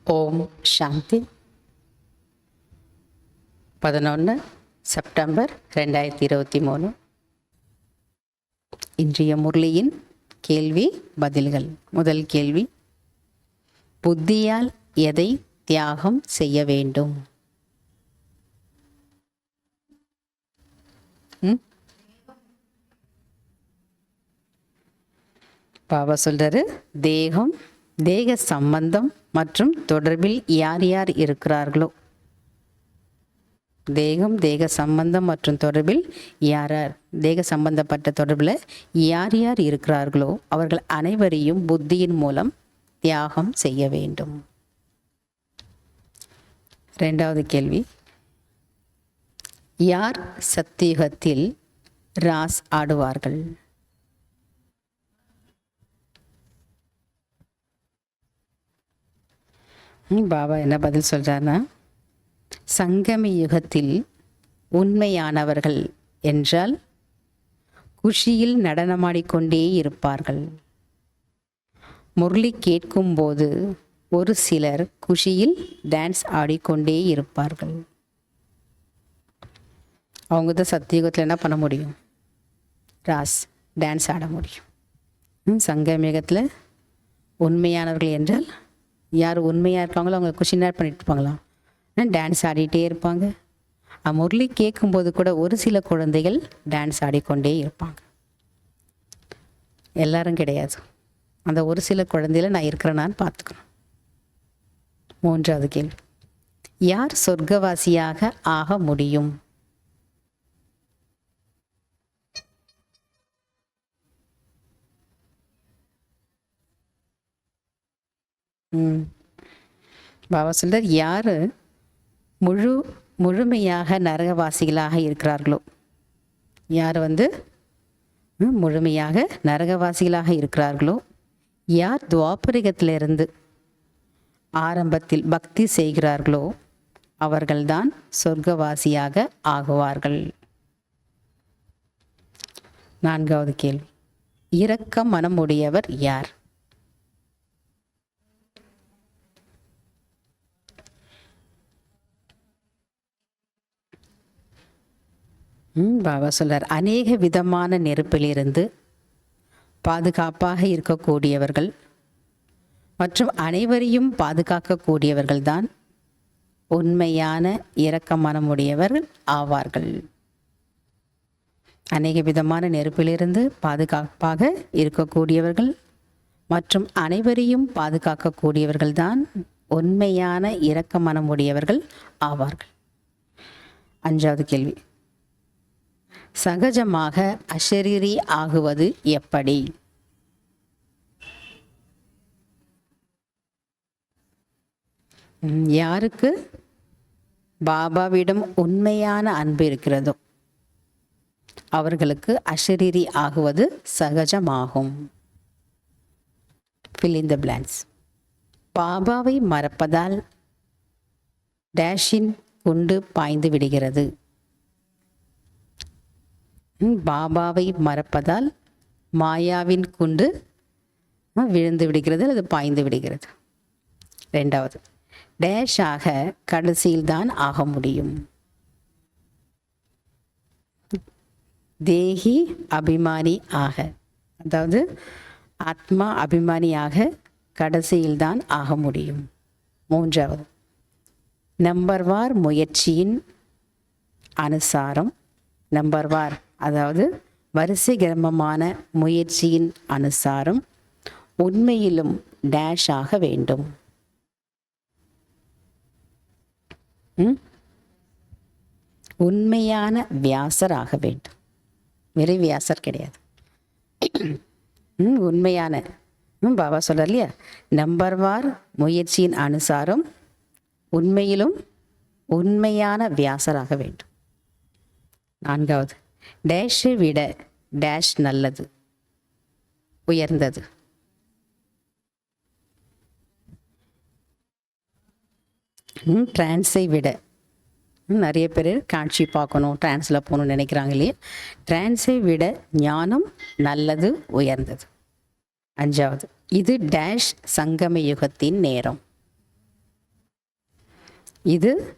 ஓம் சாந்தி. 11 September 2023. இன்றைய முரளியின் கேள்வி பதில்கள். முதல் கேள்வி: புத்தியால் எதை தியாகம் செய்ய வேண்டும்? பாபா சொல்றாரு, தேக சம்பந்தம் மற்றும் தொடர்பில் யார் யார் இருக்கிறார்களோ, தேக சம்பந்தம் மற்றும் தொடர்பில் தேக சம்பந்தப்பட்ட தொடர்பில் யார் யார் இருக்கிறார்களோ அவர்கள் அனைவரையும் புத்தியின் மூலம் தியாகம் செய்ய வேண்டும். இரண்டாவது கேள்வி: யார் சத்தியுகத்தில் ராஸ் ஆடுவார்கள்? பாபா என்ன பதில் சொல்றாருன்னா, சங்கம யுகத்தில் உண்மையானவர்கள் என்றால் குஷியில் நடனமாடிக்கொண்டே இருப்பார்கள். முரளி கேட்கும்போது ஒரு சிலர் குஷியில் டான்ஸ் ஆடிக்கொண்டே இருப்பார்கள். அவங்க தான் சத்தியுகத்தில் என்ன பண்ண முடியும்? ராஸ் டான்ஸ் ஆட முடியும். சங்கம யுகத்தில் உண்மையானவர்கள் என்றால் யார் உண்மையாக இருக்காங்களோ அவங்க குஷினார் பண்ணிட்டு இருப்பாங்களாம், டான்ஸ் ஆடிட்டே இருப்பாங்க. முரளி கேட்கும்போது கூட ஒரு சில குழந்தைகள் டான்ஸ் ஆடிக்கொண்டே இருப்பாங்க. எல்லாரும் கிடையாது. அந்த ஒரு சில குழந்தையில நான் இருக்கிறேன்னான்னு பார்த்துக்கணும். மூன்றாவது கேள்வி: யார் சொர்க்கவாசியாக ஆக முடியும்? பாபா சொல்றார், யார் முழுமையாக நரகவாசிகளாக இருக்கிறார்களோ, யார் முழுமையாக நரகவாசிகளாக இருக்கிறார்களோ, யார் துவாபரிகத்திலிருந்து ஆரம்பத்தில் பக்தி செய்கிறார்களோ அவர்கள்தான் சொர்க்கவாசியாக ஆகுவார்கள். நான்காவது கேள்வி: இரக்க மனம் உடையவர் யார்? பாபா சொல்றார், அநேக விதமான நெருப்பிலிருந்து பாதுகாப்பாக இருக்கக்கூடியவர்கள் மற்றும் அனைவரையும் பாதுகாக்கக்கூடியவர்கள் தான் உண்மையான இரக்க மனமுடையவர்கள் ஆவார்கள். அநேக விதமான நெருப்பிலிருந்து பாதுகாப்பாக இருக்கக்கூடியவர்கள் மற்றும் அனைவரையும் பாதுகாக்கக்கூடியவர்கள் தான் உண்மையான இரக்க மனமுடையவர்கள் ஆவார்கள். அஞ்சாவது கேள்வி: சகஜமாக அஷரீரி ஆகுவது எப்படி? யாருக்கு பாபாவிடம் உண்மையான அன்பு இருக்கிறதோ அவர்களுக்கு அஷரீரி ஆகுவது சகஜமாகும். fill in the blanks. பாபாவை மறப்பதால் டேஷின் குண்டு பாய்ந்து விடுகிறது. பாபாவை மறப்பதால் மாயாவின் குண்டு விழுந்து விடுகிறது அல்லது பாய்ந்து விடுகிறது. ரெண்டாவது, டேஷாக கடைசியில்தான் ஆக முடியும். தேகி அபிமானி ஆக, அதாவது ஆத்மா அபிமானியாக கடைசியில்தான் ஆக முடியும். மூன்றாவது, நம்பர்வார் முயற்சியின் அனுசாரம், நம்பர்வார் அதாவது வரிசை கிரமமான முயற்சியின் அனுசாரம் உண்மையிலும் டேஷ் ஆக வேண்டும். உண்மையான வியாசர் ஆக வேண்டும். வெறும் வியாசர் கிடையாது, உண்மையான. பாபா சொல்றார் இல்லையா, நம்பர்வார் முயற்சியின் அனுசாரம் உண்மையிலும் உண்மையான வியாசராக வேண்டும். நான்காவது, டேஷை விட டேஷ் நல்லது, உயர்ந்தது. டிரான்ஸை விட, நிறைய பேர் காட்சி பார்க்கணும், டிரான்ஸில் போகணும்னு நினைக்கிறாங்க இல்லையா, டிரான்ஸை விட ஞானம் நல்லது, உயர்ந்தது. அஞ்சாவது, இது டேஷ் சங்கம யுகத்தின் நேரம். இது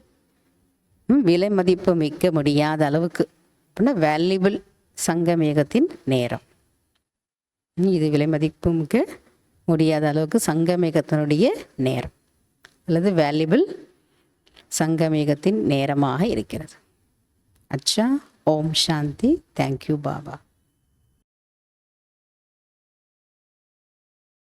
விலை மதிப்பு மிக்க முடியாத அளவுக்கு அப்படின்னா வேல்யூபிள் சங்கமேகத்தின் நேரம். இது விலை மதிப்பு மிக்க முடியாத அளவுக்கு சங்கமேகத்தினுடைய நேரம் அல்லது வேல்யூபிள் சங்கமேகத்தின் நேரமாக இருக்கிறது. அச்சா. ஓம் சாந்தி. தேங்க்யூ பாபா.